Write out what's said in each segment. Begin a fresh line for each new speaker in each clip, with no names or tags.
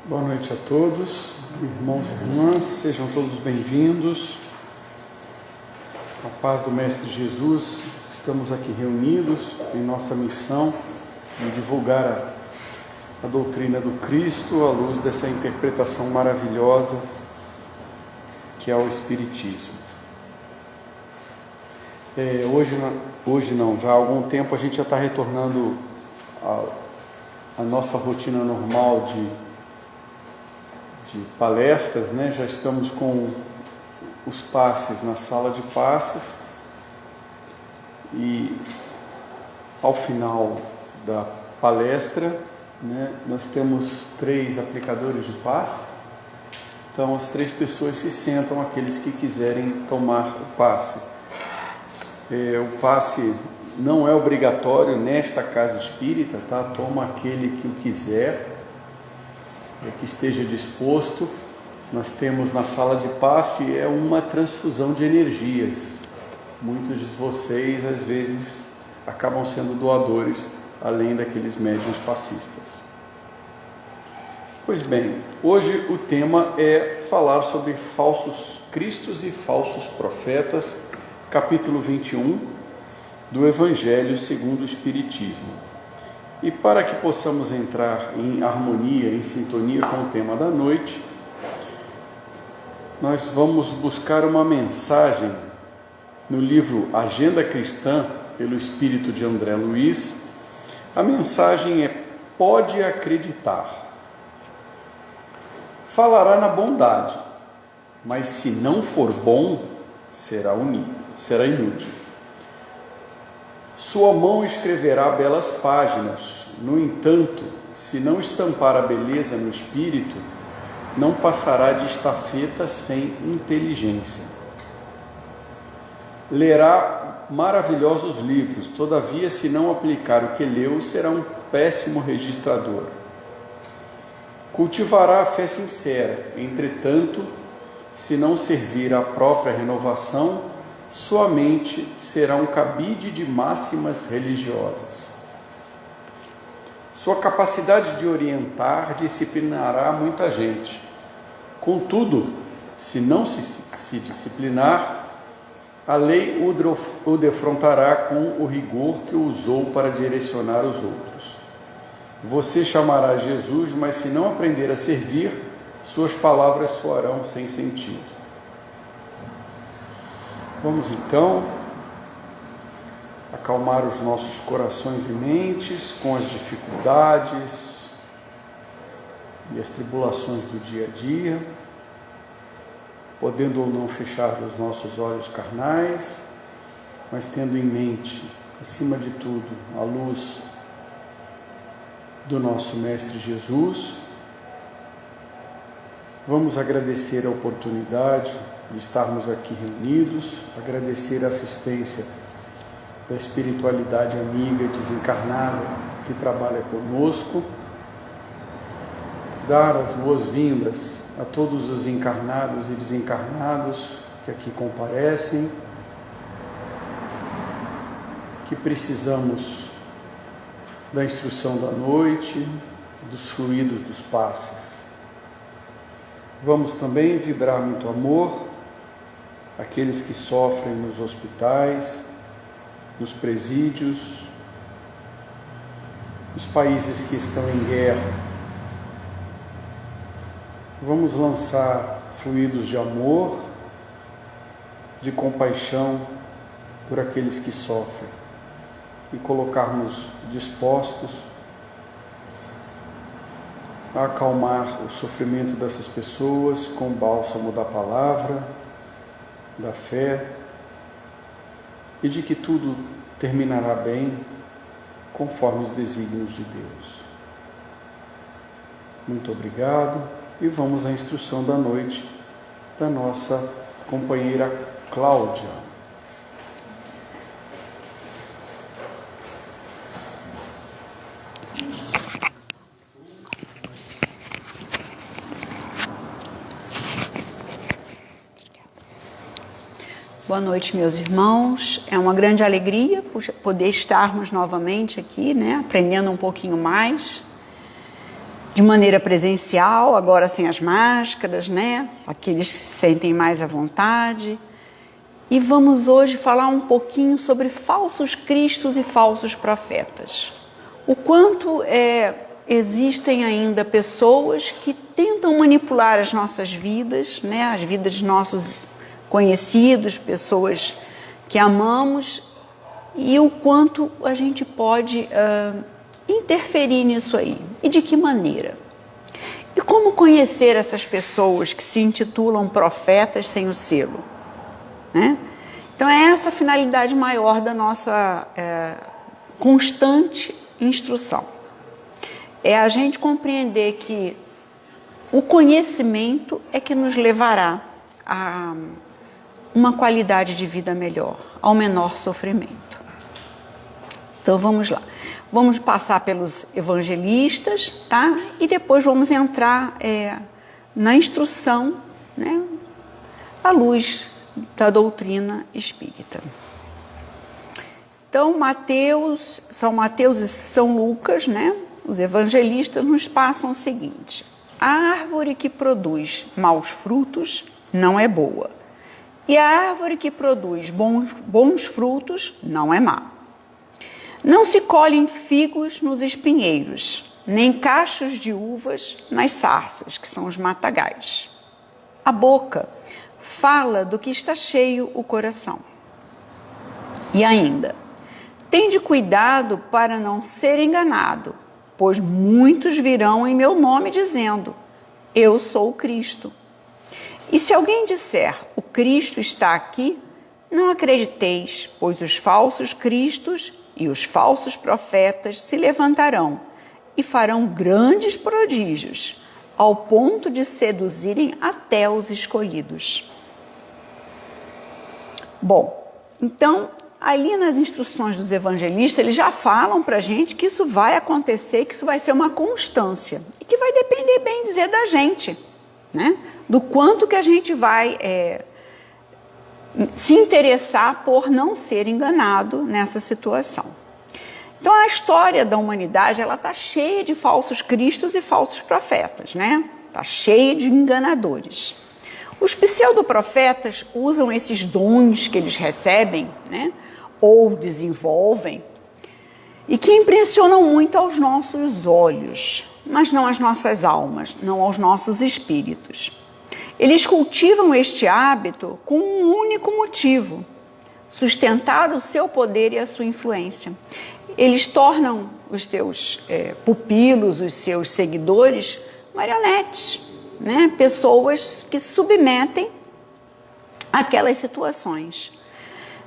Boa noite a todos, irmãos e irmãs, sejam todos bem-vindos. A paz do Mestre Jesus, estamos aqui reunidos em nossa missão de divulgar a doutrina do Cristo à luz dessa interpretação maravilhosa que é o Espiritismo. Hoje não, já há algum tempo a gente já está retornando à nossa rotina normal de palestras, né? Já estamos com os passes na sala de passes e ao final da palestra, né, nós temos 3 aplicadores de passe. Então as 3 pessoas se sentam, aqueles que quiserem tomar o passe. O passe não é obrigatório nesta casa espírita, tá? Toma aquele que o quiser, que esteja disposto. Nós temos na sala de passe uma transfusão de energias. Muitos de vocês às vezes acabam sendo doadores, além daqueles médiuns passistas. Pois bem, hoje o tema é falar sobre falsos cristos e falsos profetas, capítulo 21 do Evangelho segundo o Espiritismo. E para que possamos entrar em harmonia, em sintonia com o tema da noite, nós vamos buscar uma mensagem no livro Agenda Cristã, pelo espírito de André Luiz. A mensagem é: pode acreditar. Falará na bondade, mas se não for bom, será inútil. Sua mão escreverá belas páginas, no entanto, se não estampar a beleza no espírito, não passará de estafeta sem inteligência. Lerá maravilhosos livros, todavia, se não aplicar o que leu, será um péssimo registrador. Cultivará a fé sincera, entretanto, se não servir à própria renovação, sua mente será um cabide de máximas religiosas. Sua capacidade de orientar disciplinará muita gente. Contudo, se não se disciplinar, a lei o defrontará com o rigor que usou para direcionar os outros. Você chamará Jesus, mas se não aprender a servir, suas palavras soarão sem sentido. Vamos então acalmar os nossos corações e mentes com as dificuldades e as tribulações do dia a dia, podendo ou não fechar os nossos olhos carnais, mas tendo em mente, acima de tudo, a luz do nosso Mestre Jesus. Vamos agradecer a oportunidade de estarmos aqui reunidos, agradecer a assistência da espiritualidade amiga desencarnada que trabalha conosco, dar as boas-vindas a todos os encarnados e desencarnados que aqui comparecem, que precisamos da instrução da noite, dos fluidos dos passes. Vamos também vibrar muito amor àqueles que sofrem nos hospitais, nos presídios, nos países que estão em guerra. Vamos lançar fluidos de amor, de compaixão por aqueles que sofrem e colocarmos dispostos a acalmar o sofrimento dessas pessoas com o bálsamo da palavra, da fé, e de que tudo terminará bem conforme os desígnios de Deus. Muito obrigado e vamos à instrução da noite da nossa companheira Cláudia.
Boa noite, meus irmãos. É uma grande alegria poder estarmos novamente aqui, né, aprendendo um pouquinho mais de maneira presencial, agora sem as máscaras, né? Aqueles que se sentem mais à vontade. E vamos hoje falar um pouquinho sobre falsos cristos e falsos profetas. O quanto existem ainda pessoas que tentam manipular as nossas vidas, né? As vidas de nossos conhecidos, pessoas que amamos, e o quanto a gente pode interferir nisso aí. E de que maneira? E como conhecer essas pessoas que se intitulam profetas sem o selo? Né? Então é essa a finalidade maior da nossa constante instrução. É a gente compreender que o conhecimento é que nos levará a uma qualidade de vida melhor, ao menor sofrimento. Então vamos lá. Vamos passar pelos evangelistas, tá? E depois vamos entrar na instrução, né? À luz da doutrina espírita. Então, São Mateus e São Lucas, né? Os evangelistas nos passam o seguinte: a árvore que produz maus frutos não é boa, e a árvore que produz bons frutos não é má. Não se colhem figos nos espinheiros, nem cachos de uvas nas sarças, que são os matagais. A boca fala do que está cheio o coração. E ainda, tende cuidado para não ser enganado, pois muitos virão em meu nome dizendo: eu sou o Cristo. E se alguém disser: o Cristo está aqui, não acrediteis, pois os falsos cristos e os falsos profetas se levantarão e farão grandes prodígios, ao ponto de seduzirem até os escolhidos. Bom, então, ali nas instruções dos evangelistas, eles já falam para a gente que isso vai acontecer, que isso vai ser uma constância, e que vai depender, bem dizer, da gente, né? Do quanto que a gente vai se interessar por não ser enganado nessa situação. Então a história da humanidade, ela está cheia de falsos cristos e falsos profetas, né? Está cheia de enganadores. Os pseudoprofetas usam esses dons que eles recebem, né? Ou desenvolvem, e que impressionam muito aos nossos olhos, mas não às nossas almas, não aos nossos espíritos. Eles cultivam este hábito com um único motivo: sustentar o seu poder e a sua influência. Eles tornam os seus pupilos, os seus seguidores, marionetes, né? Pessoas que submetem aquelas situações.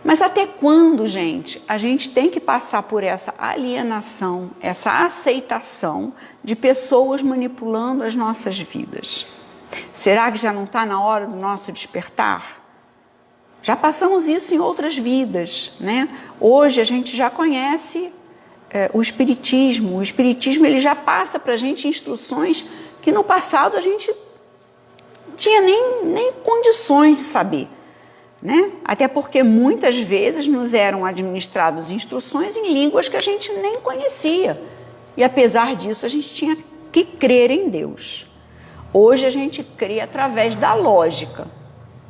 Mas até quando, gente, a gente tem que passar por essa alienação, essa aceitação de pessoas manipulando as nossas vidas? Será que já não está na hora do nosso despertar? Já passamos isso em outras vidas, né? Hoje a gente já conhece o Espiritismo. O Espiritismo, ele já passa para a gente instruções que no passado a gente não tinha nem condições de saber, né? Até porque muitas vezes nos eram administradas instruções em línguas que a gente nem conhecia. E apesar disso a gente tinha que crer em Deus. Hoje a gente crê através da lógica,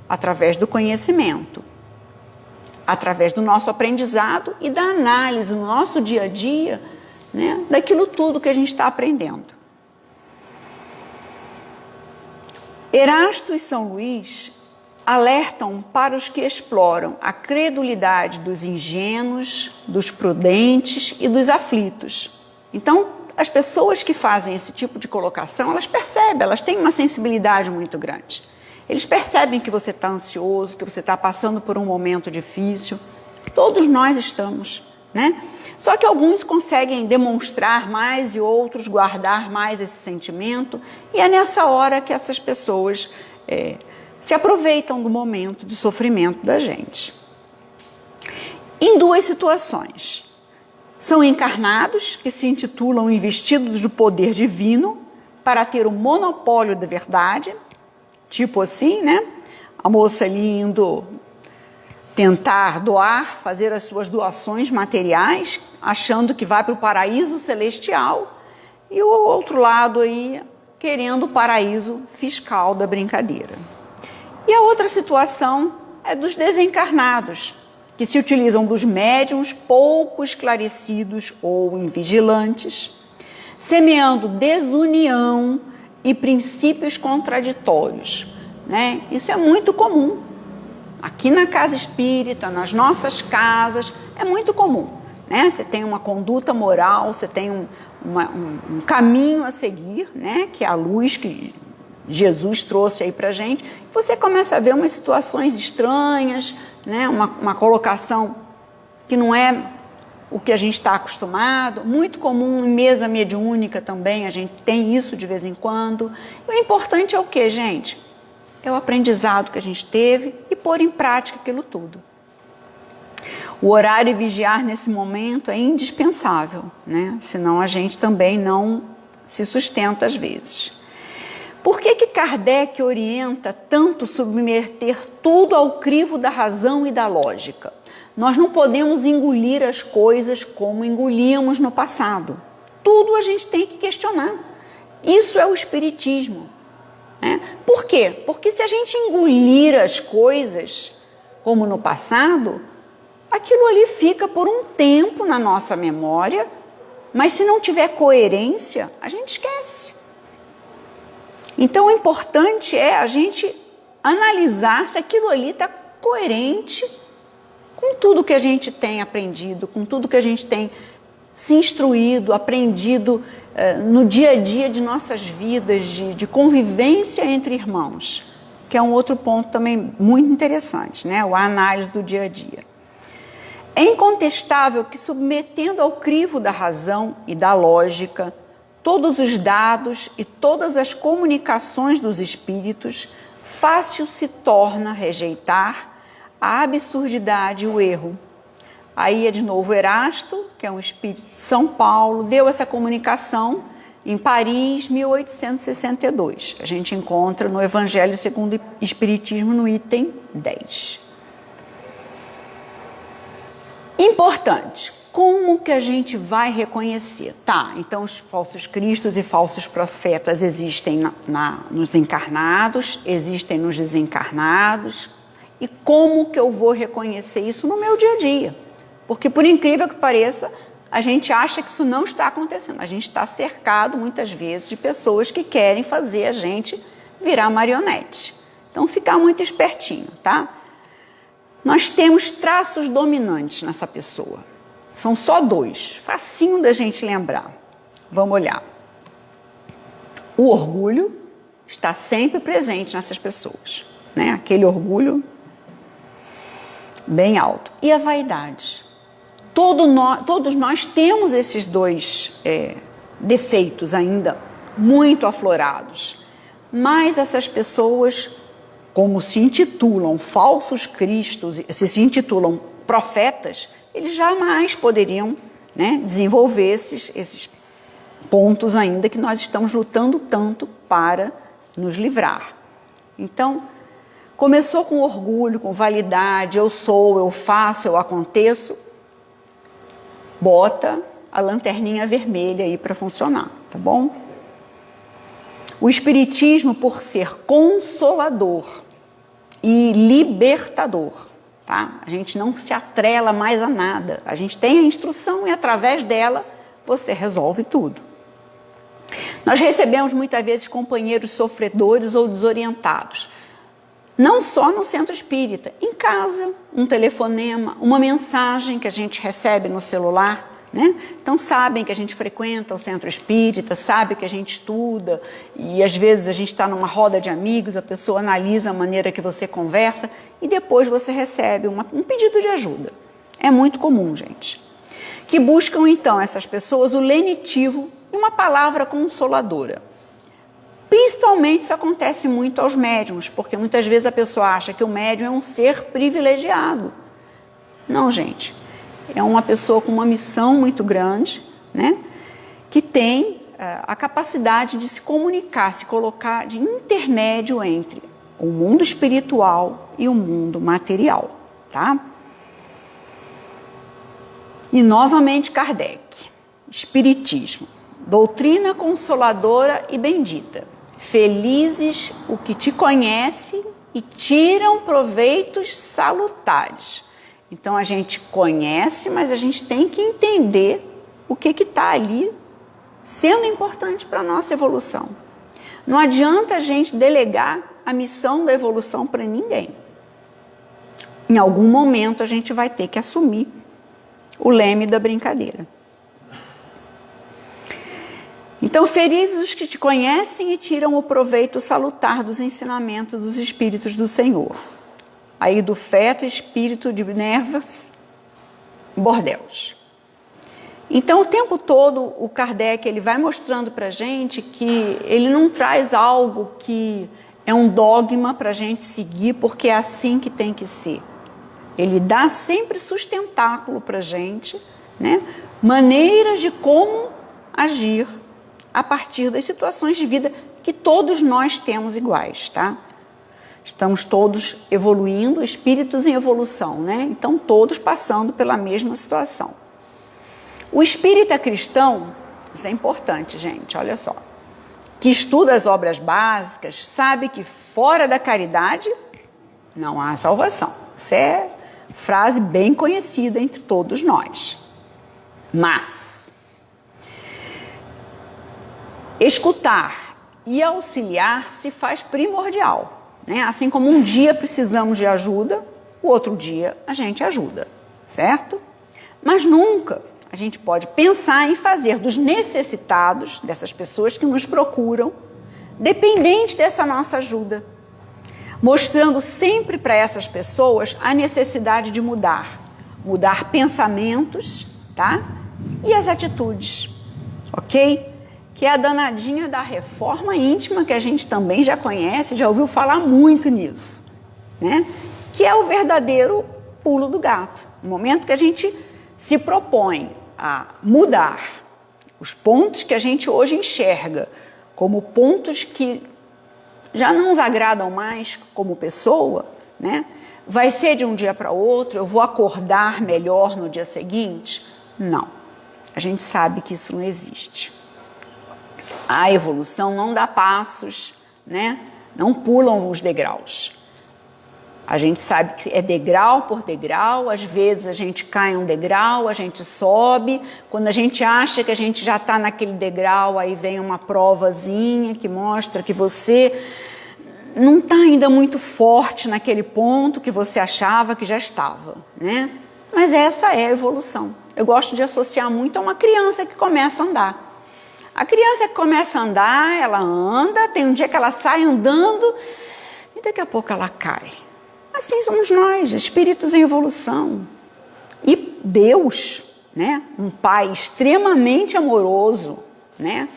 através do conhecimento, através do nosso aprendizado e da análise no nosso dia a dia, né, daquilo tudo que a gente está aprendendo. Erasto e São Luís alertam para os que exploram a credulidade dos ingênuos, dos prudentes e dos aflitos. Então, as pessoas que fazem esse tipo de colocação, elas percebem, elas têm uma sensibilidade muito grande. Eles percebem que você está ansioso, que você está passando por um momento difícil. Todos nós estamos, né? Só que alguns conseguem demonstrar mais e outros guardar mais esse sentimento. E é nessa hora que essas pessoas se aproveitam do momento de sofrimento da gente. Em duas situações. São encarnados, que se intitulam investidos do poder divino para ter o monopólio da verdade, tipo assim, né? A moça ali indo tentar doar, fazer as suas doações materiais, achando que vai para o paraíso celestial, e o outro lado aí querendo o paraíso fiscal da brincadeira. E a outra situação é dos desencarnados, que se utilizam dos médiuns pouco esclarecidos ou invigilantes, semeando desunião e princípios contraditórios, né? Isso é muito comum. Aqui na casa espírita, nas nossas casas, é muito comum, né? Você tem uma conduta moral, você tem um caminho a seguir, né? Que é a luz que Jesus trouxe aí pra gente. Você começa a ver umas situações estranhas, né? Uma colocação que não é o que a gente está acostumado. Muito comum em mesa mediúnica também, a gente tem isso de vez em quando. E o importante é o que, gente? É o aprendizado que a gente teve e pôr em prática aquilo tudo. O orar e vigiar nesse momento é indispensável, né? Senão a gente também não se sustenta às vezes. Por que Kardec orienta tanto submeter tudo ao crivo da razão e da lógica? Nós não podemos engolir as coisas como engolíamos no passado. Tudo a gente tem que questionar. Isso é o espiritismo. Por quê? Porque se a gente engolir as coisas como no passado, aquilo ali fica por um tempo na nossa memória, mas se não tiver coerência, a gente esquece. Então o importante é a gente analisar se aquilo ali está coerente com tudo que a gente tem aprendido, com tudo que a gente tem se instruído, aprendido no dia a dia de nossas vidas, de convivência entre irmãos, que é um outro ponto também muito interessante, né? A análise do dia a dia. É incontestável que, submetendo ao crivo da razão e da lógica todos os dados e todas as comunicações dos espíritos, fácil se torna rejeitar a absurdidade e o erro. Aí é de novo Erasto, que é um espírito de São Paulo, deu essa comunicação em Paris, 1862. A gente encontra no Evangelho segundo o Espiritismo, no item 10. Importante, como que a gente vai reconhecer? Tá, então os falsos cristos e falsos profetas existem nos encarnados, existem nos desencarnados. E como que eu vou reconhecer isso no meu dia a dia? Porque, por incrível que pareça, a gente acha que isso não está acontecendo. A gente está cercado, muitas vezes, de pessoas que querem fazer a gente virar marionete. Então, ficar muito espertinho, tá? Nós temos traços dominantes nessa pessoa. São só 2. Facinho da gente lembrar. Vamos olhar. O orgulho está sempre presente nessas pessoas, né? Aquele orgulho bem alto. E a vaidade. Todos nós temos esses 2 defeitos ainda muito aflorados. Mas essas pessoas, como se intitulam falsos cristos, se intitulam profetas, eles jamais poderiam, né, desenvolver esses pontos ainda que nós estamos lutando tanto para nos livrar. Então, começou com orgulho, com validade, eu sou, eu faço, eu aconteço. Bota a lanterninha vermelha aí para funcionar, tá bom? O Espiritismo, por ser consolador e libertador, tá? A gente não se atrela mais a nada. A gente tem a instrução e através dela você resolve tudo. Nós recebemos muitas vezes companheiros sofredores ou desorientados. Não só no centro espírita, em casa, um telefonema, uma mensagem que a gente recebe no celular, né? Então sabem que a gente frequenta o centro espírita, sabe que a gente estuda e às vezes a gente está numa roda de amigos, a pessoa analisa a maneira que você conversa e depois você recebe um pedido de ajuda. É muito comum, gente. Que buscam então essas pessoas o lenitivo e uma palavra consoladora. Principalmente isso acontece muito aos médiuns, porque muitas vezes a pessoa acha que o médium é um ser privilegiado. Não, gente. É uma pessoa com uma missão muito grande, né? Que tem a capacidade de se comunicar, se colocar de intermédio entre o mundo espiritual e o mundo material, tá? E novamente Kardec, Espiritismo. doutrina consoladora e bendita. Felizes o que te conhecem e tiram proveitos salutares. Então a gente conhece, mas a gente tem que entender o que está ali sendo importante para a nossa evolução. Não adianta a gente delegar a missão da evolução para ninguém. Em algum momento a gente vai ter que assumir o leme da brincadeira. Então, felizes os que te conhecem e tiram o proveito salutar dos ensinamentos dos Espíritos do Senhor. Aí do feto espírito de Nervas, Bordeus. Então, o tempo todo, o Kardec ele vai mostrando para a gente que ele não traz algo que é um dogma para a gente seguir, porque é assim que tem que ser. Ele dá sempre sustentáculo para a gente, né? Maneiras de como agir a partir das situações de vida que todos nós temos iguais, tá? Estamos todos evoluindo, espíritos em evolução, né? Então, todos passando pela mesma situação. O espírita cristão, isso é importante, gente, olha só, que estuda as obras básicas, sabe que fora da caridade não há salvação. Isso é frase bem conhecida entre todos nós. Mas escutar e auxiliar se faz primordial, né? Assim como um dia precisamos de ajuda, o outro dia a gente ajuda, certo? Mas nunca a gente pode pensar em fazer dos necessitados, dessas pessoas que nos procuram, dependentes dessa nossa ajuda, mostrando sempre para essas pessoas a necessidade de mudar pensamentos, tá? E as atitudes, ok? Que é a danadinha da reforma íntima, que a gente também já conhece, já ouviu falar muito nisso, né? Que é o verdadeiro pulo do gato. No momento que a gente se propõe a mudar os pontos que a gente hoje enxerga como pontos que já não nos agradam mais como pessoa, né? Vai ser de um dia para outro, eu vou acordar melhor no dia seguinte? Não. A gente sabe que isso não existe. A evolução não dá passos, né? Não pulam os degraus. A gente sabe que é degrau por degrau, às vezes a gente cai um degrau, a gente sobe. Quando a gente acha que a gente já está naquele degrau, aí vem uma provazinha que mostra que você não está ainda muito forte naquele ponto que você achava que já estava, né? Mas essa é a evolução. Eu gosto de associar muito a uma criança que começa a andar. A criança que começa a andar, ela anda, tem um dia que ela sai andando e daqui a pouco ela cai. Assim somos nós, espíritos em evolução. E Deus, né, um Pai extremamente amoroso, né,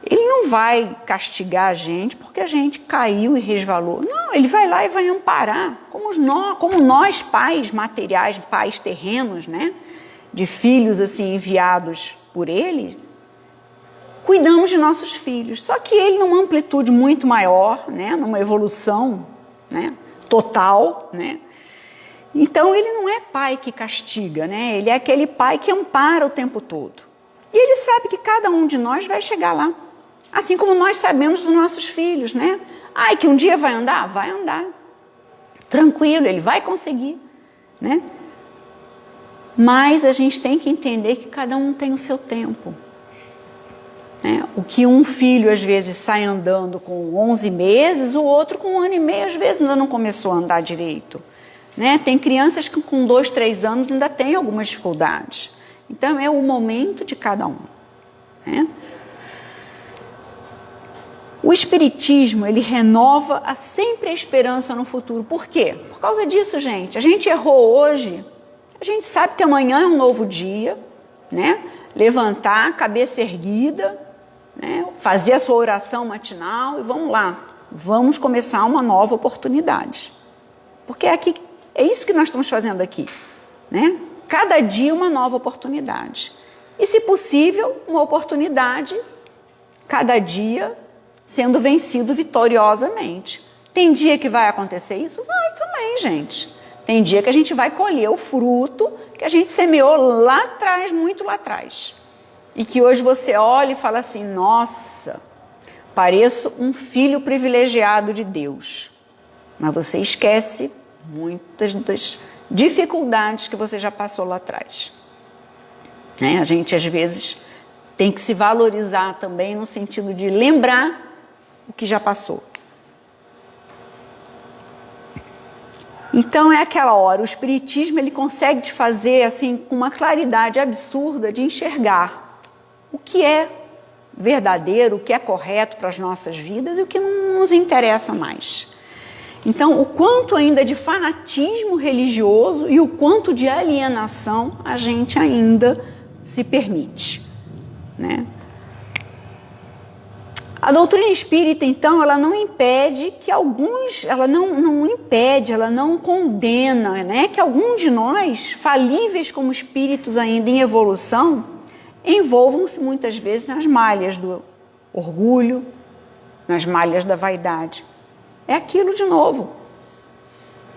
Ele não vai castigar a gente porque a gente caiu e resvalou. Não, Ele vai lá e vai amparar, como nós pais materiais, pais terrenos, né, de filhos assim enviados por Ele, cuidamos de nossos filhos. Só que Ele numa amplitude muito maior, né, numa evolução, né, total, né? Então ele não é pai que castiga, né? Ele é aquele pai que ampara o tempo todo. E ele sabe que cada um de nós vai chegar lá. Assim como nós sabemos dos nossos filhos, né? Ai, que um dia vai andar? Vai andar. Tranquilo, ele vai conseguir, né? Mas a gente tem que entender que cada um tem o seu tempo. O que um filho às vezes sai andando com 11 meses, o outro com 1 ano e meio, às vezes ainda não começou a andar direito, né? Tem crianças que com 2, 3 anos ainda tem algumas dificuldades. Então é o momento de cada um, né? O Espiritismo, ele renova sempre a esperança no futuro. Por quê? Por causa disso, gente. A gente errou hoje, a gente sabe que amanhã é um novo dia, né? Levantar, cabeça erguida, né? Fazer a sua oração matinal e vamos lá, vamos começar uma nova oportunidade. Porque é isso que nós estamos fazendo aqui, né? Cada dia uma nova oportunidade. E, se possível, uma oportunidade, cada dia sendo vencido vitoriosamente. Tem dia que vai acontecer isso? Vai também, gente. Tem dia que a gente vai colher o fruto que a gente semeou lá atrás, muito lá atrás. e que hoje você olha e fala assim, nossa, pareço um filho privilegiado de Deus. Mas você esquece muitas das dificuldades que você já passou lá atrás. A gente, às vezes, tem que se valorizar também no sentido de lembrar o que já passou. Então, é aquela hora, o Espiritismo ele consegue te fazer assim, com uma claridade absurda de enxergar o que é verdadeiro, o que é correto para as nossas vidas e o que não nos interessa mais. Então, o quanto ainda de fanatismo religioso e o quanto de alienação a gente ainda se permite, né? A doutrina espírita, então, ela não impede que alguns, ela não condena, né, que algum de nós, falíveis como espíritos ainda em evolução, envolvam-se muitas vezes nas malhas do orgulho, nas malhas da vaidade. É aquilo de novo,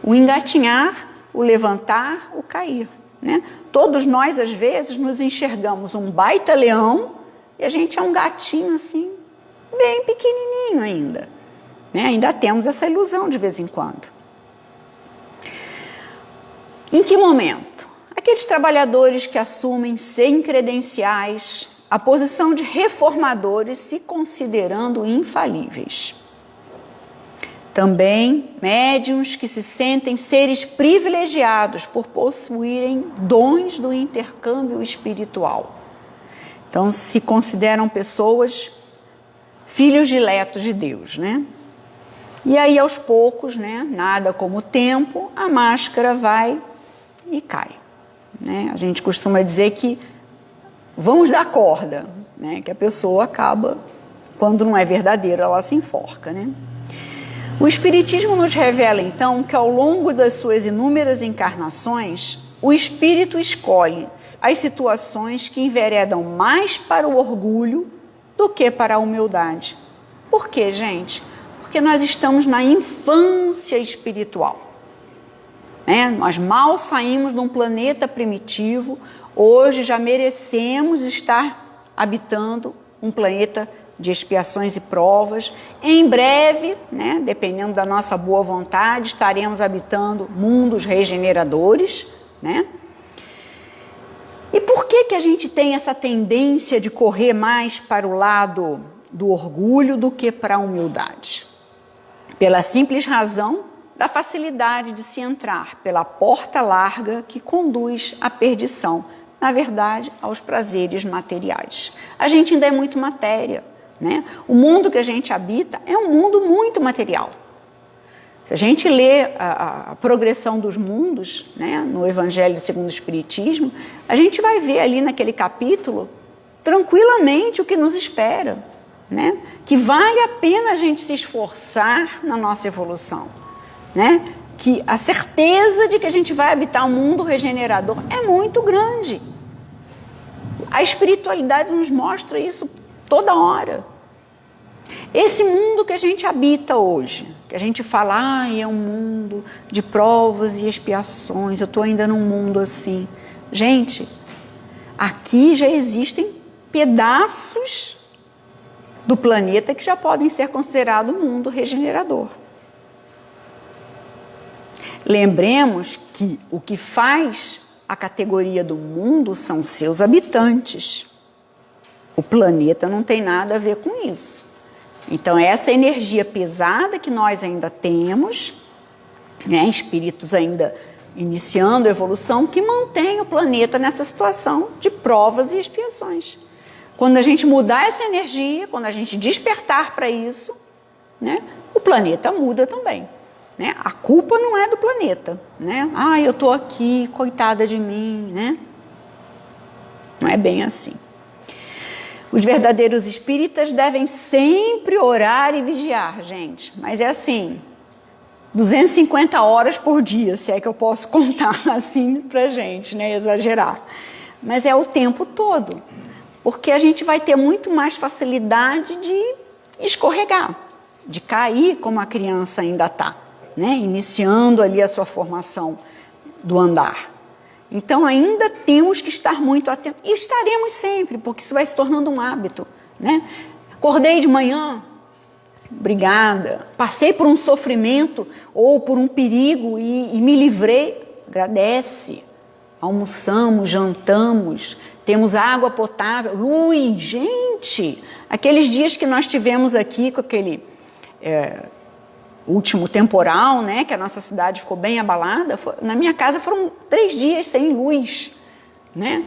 o engatinhar, o levantar, o cair, né? Todos nós, às vezes, nos enxergamos um baita leão e a gente é um gatinho assim, bem pequenininho ainda, né? Ainda temos essa ilusão de vez em quando. Em que momento? Aqueles trabalhadores que assumem sem credenciais a posição de reformadores se considerando infalíveis. Também médiuns que se sentem seres privilegiados por possuírem dons do intercâmbio espiritual. Então, se consideram pessoas filhos diletos de Deus, né? E aí, aos poucos, né, nada como o tempo, a máscara vai e cai, né? A gente costuma dizer que vamos dar corda, né? Que a pessoa acaba, quando não é verdadeiro, ela se enforca, né? O Espiritismo nos revela, então, que ao longo das suas inúmeras encarnações, o espírito escolhe as situações que enveredam mais para o orgulho do que para a humildade. Por quê, gente? Porque nós estamos na infância espiritual, né? Nós mal saímos de um planeta primitivo, hoje já merecemos estar habitando um planeta de expiações e provas. Em breve, né, dependendo da nossa boa vontade, estaremos habitando mundos regeneradores, né? E por que a gente tem essa tendência de correr mais para o lado do orgulho do que para a humildade? Pela simples razão da facilidade de se entrar pela porta larga que conduz à perdição, na verdade, aos prazeres materiais. A gente ainda é muito matéria, né? O mundo que a gente habita é um mundo muito material. Se a gente lê a progressão dos mundos, né, no Evangelho segundo o Espiritismo, a gente vai ver ali naquele capítulo, tranquilamente, o que nos espera, né? Que vale a pena a gente se esforçar na nossa evolução, né? Que a certeza de que a gente vai habitar um mundo regenerador é muito grande. A espiritualidade nos mostra isso toda hora. Esse mundo que a gente habita hoje, que a gente fala, é um mundo de provas e expiações, eu estou ainda num mundo assim. Gente, aqui já existem pedaços do planeta que já podem ser considerados um mundo regenerador. Lembremos que o que faz a categoria do mundo são seus habitantes. O planeta não tem nada a ver com isso. Então, essa energia pesada que nós ainda temos, né, espíritos ainda iniciando a evolução, que mantém o planeta nessa situação de provas e expiações. Quando a gente mudar essa energia, quando a gente despertar para isso, né, o planeta muda também. Né? A culpa não é do planeta, né? Eu estou aqui, coitada de mim, né? Não é bem assim. Os verdadeiros espíritas devem sempre orar e vigiar, gente. Mas é assim, 250 horas por dia, se é que eu posso contar assim pra gente, né? Exagerar. Mas é o tempo todo. Porque a gente vai ter muito mais facilidade de escorregar, de cair como a criança ainda está, né? Iniciando ali a sua formação do andar. Então ainda temos que estar muito atentos, e estaremos sempre, porque isso vai se tornando um hábito, né? Acordei de manhã, obrigada, passei por um sofrimento ou por um perigo e me livrei, agradece. Almoçamos, jantamos, temos água potável, luz, gente, aqueles dias que nós tivemos aqui com aquele último temporal, né, que a nossa cidade ficou bem abalada, na minha casa foram 3 dias sem luz, né?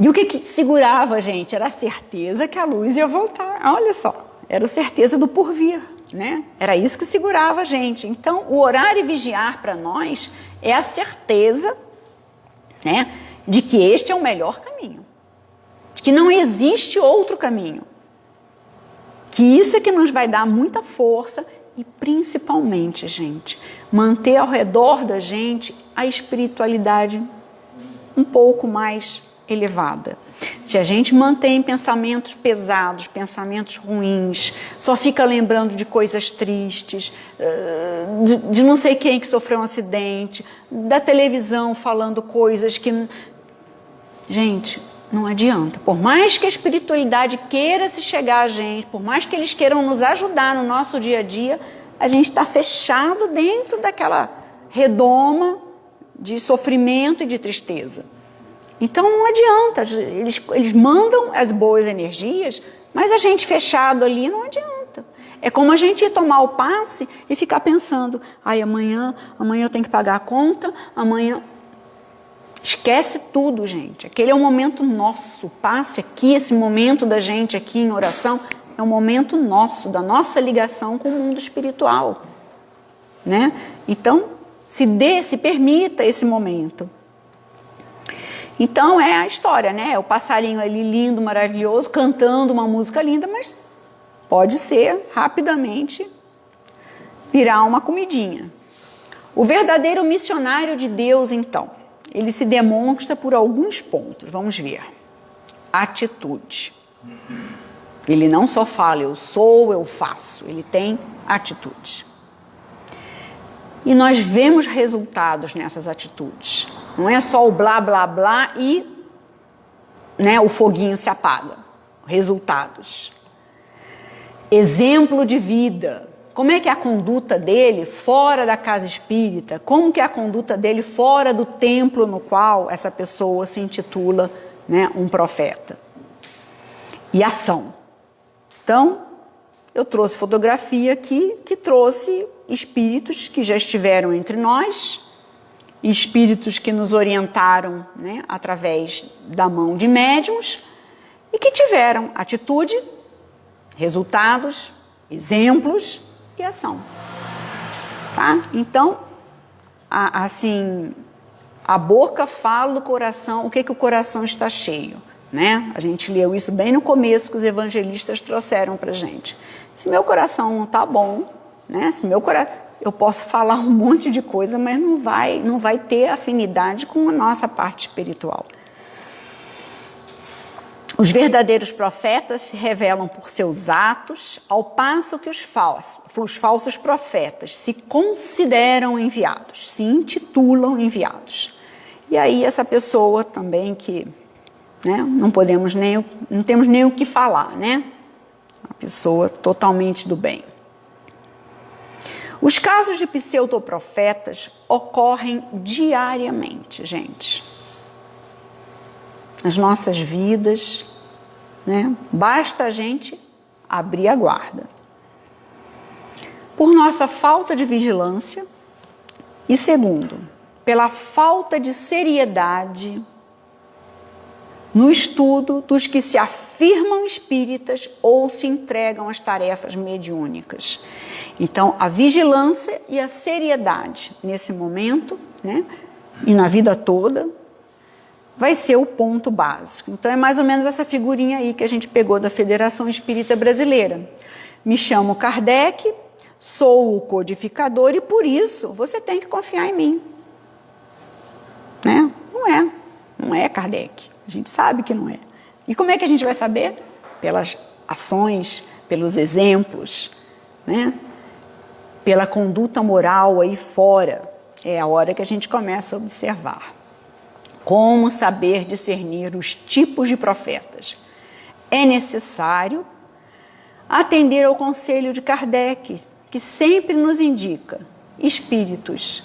E o que segurava a gente? Era a certeza que a luz ia voltar, olha só, era a certeza do porvir, né? Era isso que segurava a gente. Então, o orar e vigiar para nós é a certeza, né, de que este é o melhor caminho, de que não existe outro caminho, que isso é que nos vai dar muita força e principalmente, gente, manter ao redor da gente a espiritualidade um pouco mais elevada. Se a gente mantém pensamentos pesados, pensamentos ruins, só fica lembrando de coisas tristes, de não sei quem que sofreu um acidente, da televisão falando coisas que... Gente, não adianta. Por mais que a espiritualidade queira se chegar a gente, por mais que eles queiram nos ajudar no nosso dia a dia, a gente está fechado dentro daquela redoma de sofrimento e de tristeza. Então não adianta, eles mandam as boas energias, mas a gente fechado ali não adianta. É como a gente ir tomar o passe e ficar pensando, ai, amanhã eu tenho que pagar a conta, amanhã... Esquece tudo, gente. Aquele é um momento nosso. O passe aqui, esse momento da gente aqui em oração, é um momento nosso, da nossa ligação com o mundo espiritual, né? Então, se permita esse momento. Então, é a história, né? O passarinho ali lindo, maravilhoso, cantando uma música linda, mas pode ser, rapidamente, virar uma comidinha. O verdadeiro missionário de Deus, então, ele se demonstra por alguns pontos. Vamos ver. Atitude. Ele não só fala, eu sou, eu faço. Ele tem atitude. E nós vemos resultados nessas atitudes. Não é só o blá, blá, blá e, né, o foguinho se apaga. Resultados. Exemplo de vida. Como é que é a conduta dele fora da casa espírita? Como que é a conduta dele fora do templo no qual essa pessoa se intitula, né, um profeta? E ação. Então, eu trouxe fotografia aqui que trouxe espíritos que já estiveram entre nós, espíritos que nos orientaram, né, através da mão de médiuns e que tiveram atitude, resultados, exemplos e ação, tá? Então, assim, a boca fala do coração, o que o coração está cheio, né? A gente leu isso bem no começo que os evangelistas trouxeram pra gente. Se meu coração não tá bom, né? Se meu coração, eu posso falar um monte de coisa, mas não vai ter afinidade com a nossa parte espiritual. Os verdadeiros profetas se revelam por seus atos, ao passo que os falsos profetas se consideram enviados, se intitulam enviados. E aí essa pessoa também que, né, não temos nem o que falar, né? Uma pessoa totalmente do bem. Os casos de pseudoprofetas ocorrem diariamente, gente. Nas nossas vidas, né? Basta a gente abrir a guarda. Por nossa falta de vigilância e, segundo, pela falta de seriedade no estudo dos que se afirmam espíritas ou se entregam às tarefas mediúnicas. Então, a vigilância e a seriedade nesse momento, né? E na vida toda, vai ser o ponto básico. Então, é mais ou menos essa figurinha aí que a gente pegou da Federação Espírita Brasileira. Me chamo Kardec, sou o codificador e, por isso, você tem que confiar em mim. Né? Não é Kardec. A gente sabe que não é. E como é que a gente vai saber? Pelas ações, pelos exemplos, né? Pela conduta moral aí fora. É a hora que a gente começa a observar. Como saber discernir os tipos de profetas? É necessário atender ao conselho de Kardec, que sempre nos indica espíritas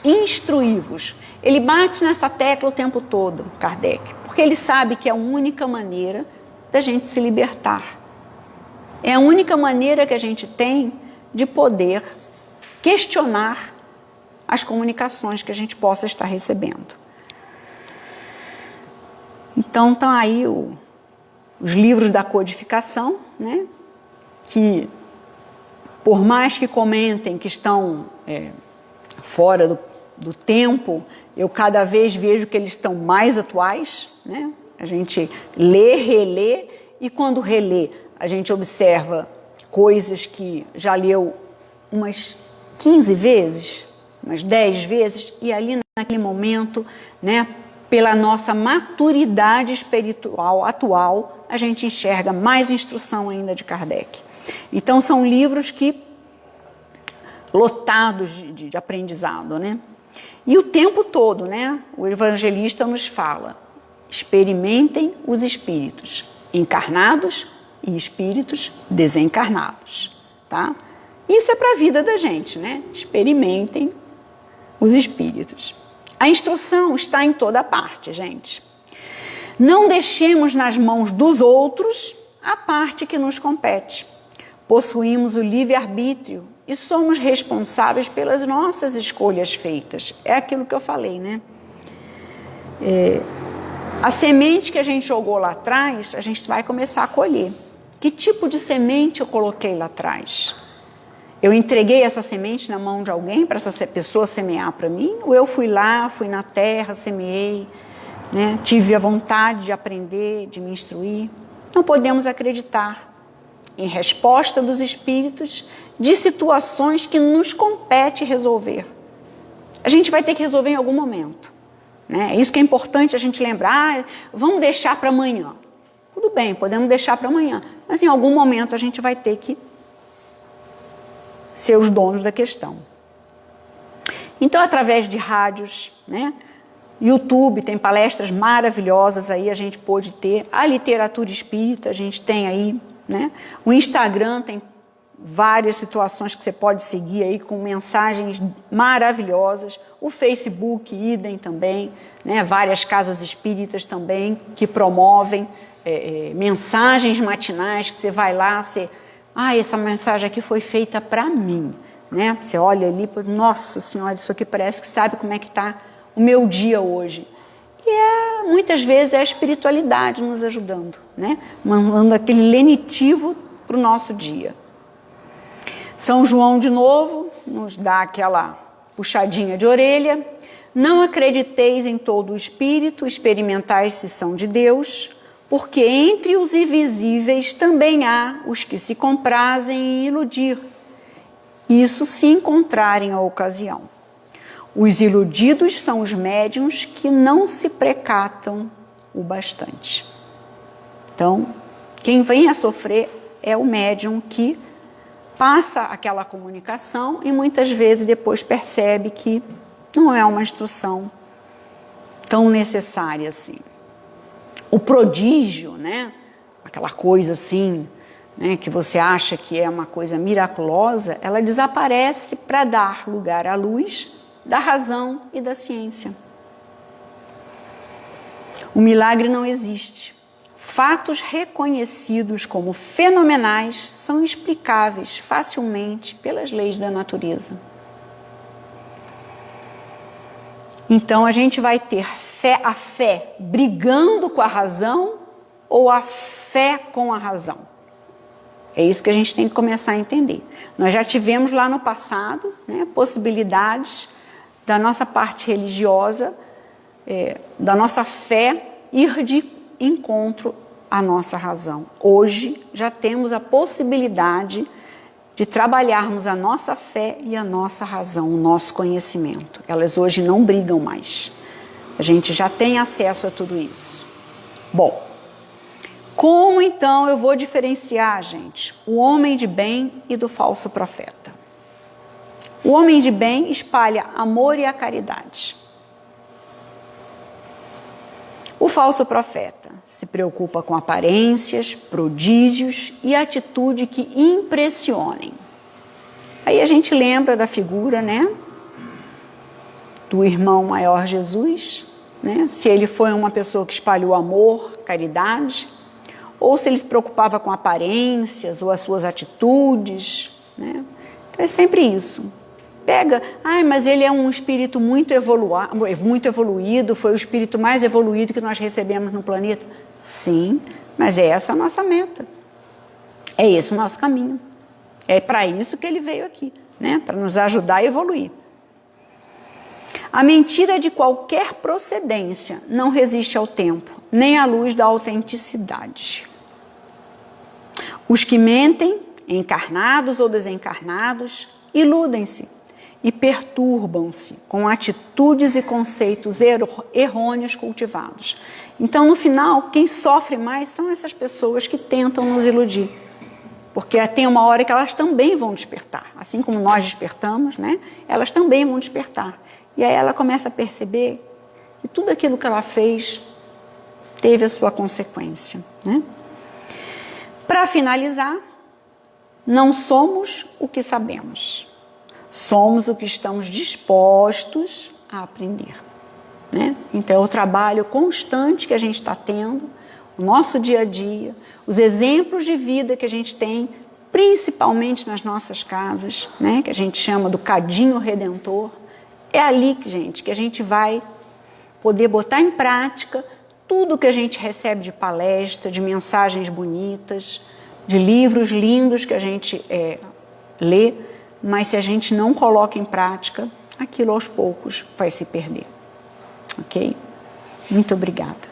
instruí-vos. Ele bate nessa tecla o tempo todo, Kardec, porque ele sabe que é a única maneira da gente se libertar. É a única maneira que a gente tem de poder questionar as comunicações que a gente possa estar recebendo. Então, estão aí os livros da codificação, né? Que, por mais que comentem que estão fora do tempo, eu cada vez vejo que eles estão mais atuais, né? A gente lê, relê, e quando relê, a gente observa coisas que já leu umas 15 vezes, umas 10 vezes, e ali naquele momento, né, pela nossa maturidade espiritual atual, a gente enxerga mais instrução ainda de Kardec. Então são livros que lotados de aprendizado, né? E o tempo todo, né, o evangelista nos fala: experimentem os espíritos encarnados e espíritos desencarnados, tá? Isso é para a vida da gente, né? Experimentem os espíritos. A instrução está em toda parte, gente. Não deixemos nas mãos dos outros a parte que nos compete. Possuímos o livre-arbítrio e somos responsáveis pelas nossas escolhas feitas. É aquilo que eu falei, né? A semente que a gente jogou lá atrás, a gente vai começar a colher. Que tipo de semente eu coloquei lá atrás? Eu entreguei essa semente na mão de alguém para essa pessoa semear para mim? Ou eu fui lá, fui na terra, semeei, né? Tive a vontade de aprender, de me instruir? Não podemos acreditar em resposta dos espíritos de situações que nos compete resolver. A gente vai ter que resolver em algum momento, né? É isso que é importante a gente lembrar. Vamos deixar para amanhã. Tudo bem, podemos deixar para amanhã, mas em algum momento a gente vai ter que ser os donos da questão. Então, através de rádios, né? YouTube, tem palestras maravilhosas aí, a gente pôde ter. A literatura espírita, a gente tem aí, né? O Instagram tem várias situações que você pode seguir aí com mensagens maravilhosas. O Facebook, idem também, né? Várias casas espíritas também que promovem mensagens matinais, que você vai lá, você... essa mensagem aqui foi feita para mim, né? Você olha ali, nossa senhora, isso aqui parece que sabe como é que está o meu dia hoje. E muitas vezes é a espiritualidade nos ajudando, né? Mandando aquele lenitivo para o nosso dia. São João, de novo, nos dá aquela puxadinha de orelha. Não acrediteis em todo o espírito, experimentais se são de Deus, porque entre os invisíveis também há os que se comprazem em iludir, isso se encontrarem a ocasião. Os iludidos são os médiuns que não se precatam o bastante. Então, quem vem a sofrer é o médium que passa aquela comunicação e muitas vezes depois percebe que não é uma instrução tão necessária assim. O prodígio, né? Aquela coisa assim, né, que você acha que é uma coisa miraculosa, ela desaparece para dar lugar à luz da razão e da ciência. O milagre não existe. Fatos reconhecidos como fenomenais são explicáveis facilmente pelas leis da natureza. Então a gente vai ter a fé brigando com a razão ou a fé com a razão. É isso que a gente tem que começar a entender. Nós já tivemos lá no passado, né, possibilidades da nossa parte religiosa, da nossa fé, ir de encontro à nossa razão. Hoje já temos a possibilidade de trabalharmos a nossa fé e a nossa razão, o nosso conhecimento. Elas hoje não brigam mais. A gente já tem acesso a tudo isso. Bom, como então eu vou diferenciar, gente, o homem de bem e do falso profeta? O homem de bem espalha amor e a caridade. O falso profeta se preocupa com aparências, prodígios e atitude que impressionem. Aí a gente lembra da figura, né, do irmão maior Jesus, né? Se ele foi uma pessoa que espalhou amor, caridade, ou se ele se preocupava com aparências ou as suas atitudes, né? Então é sempre isso. Pega, mas ele é um espírito muito evoluído, foi o espírito mais evoluído que nós recebemos no planeta. Sim, mas é essa a nossa meta. É esse o nosso caminho. É para isso que ele veio aqui, né? Para nos ajudar a evoluir. A mentira de qualquer procedência não resiste ao tempo, nem à luz da autenticidade. Os que mentem, encarnados ou desencarnados, iludem-se e perturbam-se com atitudes e conceitos errôneos cultivados. Então, no final, quem sofre mais são essas pessoas que tentam nos iludir. Porque tem uma hora que elas também vão despertar. Assim como nós despertamos, né? Elas também vão despertar. E aí ela começa a perceber que tudo aquilo que ela fez teve a sua consequência, né? Para finalizar, não somos o que sabemos. Somos o que estamos dispostos a aprender, né? Então, é o trabalho constante que a gente está tendo, o nosso dia a dia, os exemplos de vida que a gente tem, principalmente nas nossas casas, né? Que a gente chama do cadinho redentor. É ali, gente, que a gente vai poder botar em prática tudo que a gente recebe de palestra, de mensagens bonitas, de livros lindos que a gente lê, mas se a gente não coloca em prática, aquilo aos poucos vai se perder. Ok? Muito obrigada.